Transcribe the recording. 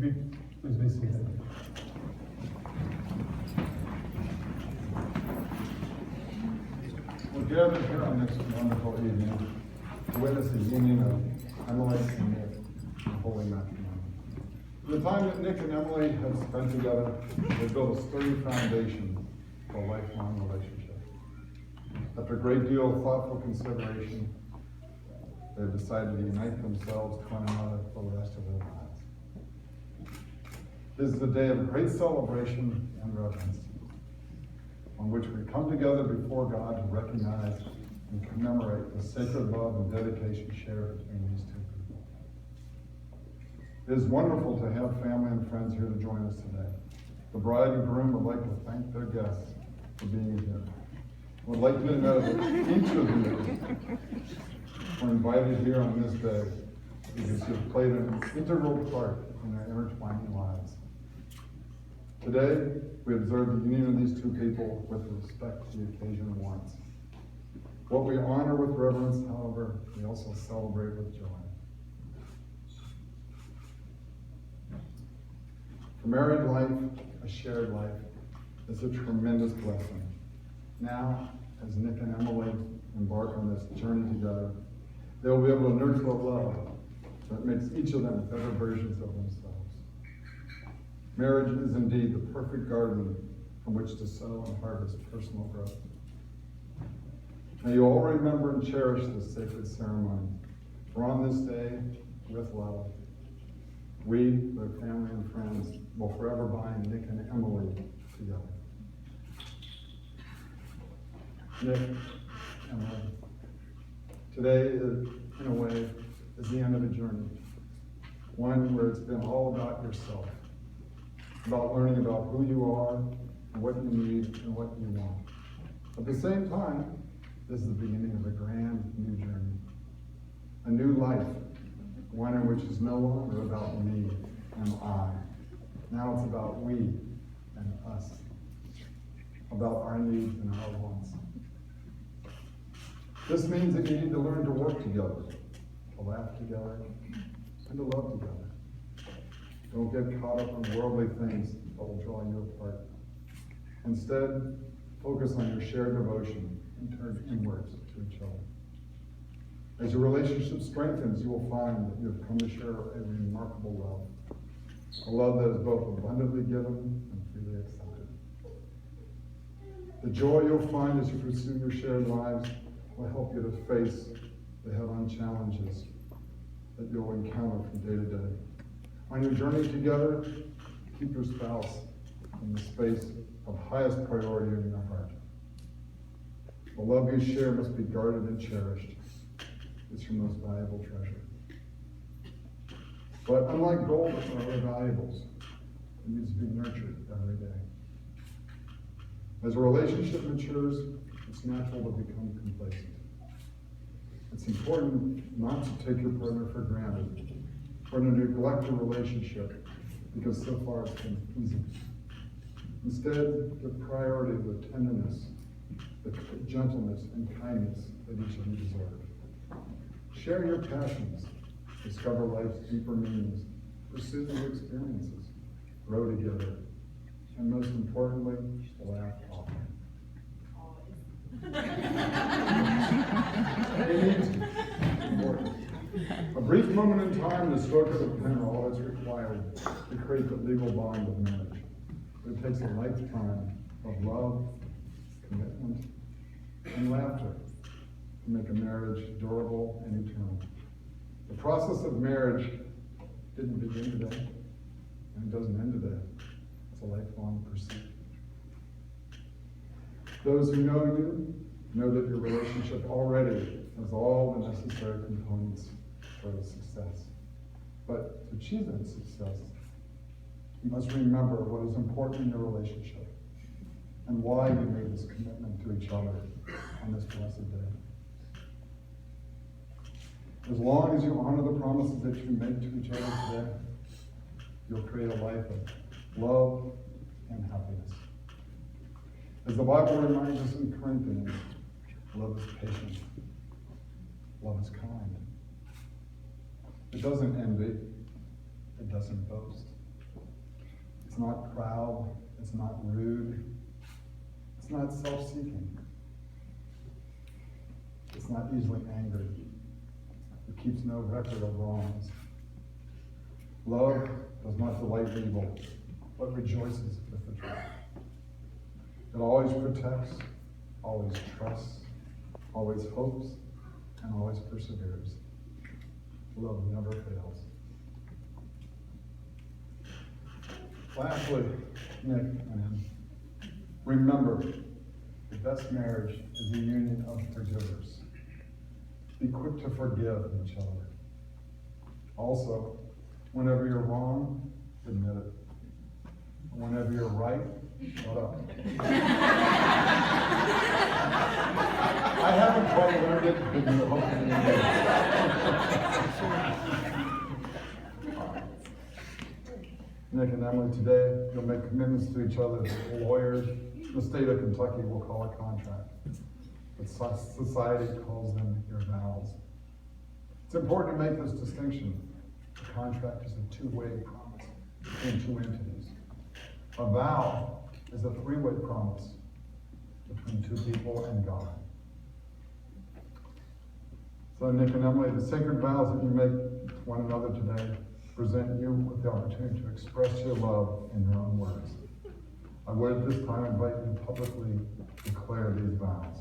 Please be seated. We're gathered here on this wonderful evening to witness the union of Emily and Nick in holy matrimony. The time that Nick and Emily have spent together, they built a sturdy foundation for a lifelong relationship. After a great deal of thoughtful consideration, they've decided to unite themselves to one another for the rest of their lives. This is a day of great celebration and reverence, on which we come together before God to recognize and commemorate the sacred love and dedication shared between these two people. It is wonderful to have family and friends here to join us today. The bride and groom would like to thank their guests for being here. I would like to know that each of you were invited here on this day because you have played an integral part in their intertwining lives. Today, we observe the union of these two people with the respect the occasion warrants. What we honor with reverence, however, we also celebrate with joy. For married life, a shared life, is a tremendous blessing. Now, as Nick and Emily embark on this journey together, they'll be able to nurture a love that makes each of them better versions of themselves. Marriage is indeed the perfect garden from which to sow and harvest personal growth. May you all remember and cherish this sacred ceremony. For on this day, with love, we, their family and friends, will forever bind Nick and Emily together. Nick, Emily, today, in a way, is the end of a journey. One where it's been all about yourself. About learning about who you are, and what you need, and what you want. At the same time, this is the beginning of a grand new journey. A new life, one in which is no longer about me and I. Now it's about we and us. About our needs and our wants. This means that you need to learn to work together, to laugh together, and to love together. Don't get caught up in worldly things that will draw you apart. Instead, focus on your shared devotion and turn inwards to each other. As your relationship strengthens, you will find that you have come to share a remarkable love. A love that is both abundantly given and freely accepted. The joy you'll find as you pursue your shared lives will help you to face the head-on challenges that you'll encounter from day to day. On your journey together, keep your spouse in the space of highest priority in your heart. The love you share must be guarded and cherished. It's your most valuable treasure. But unlike gold or other valuables, it needs to be nurtured every day. As a relationship matures, it's natural to become complacent. It's important not to take your partner for granted, or to neglect a relationship because so far it's been easy. Instead, give priority to the tenderness, the gentleness, and kindness that each of you deserve. Share your passions, discover life's deeper meanings, pursue new experiences, grow together, and most importantly, laugh often. A brief moment in time, the stroke of the pen are all that's required to create the legal bond of marriage. It takes a lifetime of love, commitment, and laughter to make a marriage durable and eternal. The process of marriage didn't begin today, and it doesn't end today. It's a lifelong pursuit. Those who know you know that your relationship already has all the necessary components for its success. But to achieve that success, you must remember what is important in your relationship and why you made this commitment to each other on this blessed day. As long as you honor the promises that you make to each other today, you'll create a life of love and happiness. As the Bible reminds us in Corinthians, love is patient. Love is kind. It doesn't envy. It doesn't boast. It's not proud, it's not rude, it's not self-seeking. It's not easily angered. It keeps no record of wrongs. Love does not delight in evil, but rejoices with the truth. It always protects, always trusts, always hopes, and always perseveres. Love never fails. Lastly, Nick and remember, the best marriage is the union of forgivers. Be quick to forgive each other. Also, whenever you're wrong, admit it. Whenever you're right, shut up. I haven't quite learned it, but you hope Nick and Emily, today you'll make commitments to each other that lawyers in the state of Kentucky will call a contract, but society calls them your vows. It's important to make this distinction. A contract is a two-way promise between two entities. A vow is a three-way promise between two people and God. So Nick and Emily, the sacred vows that you make to one another today present you with the opportunity to express your love in your own words. I would at this time invite you to publicly declare these vows.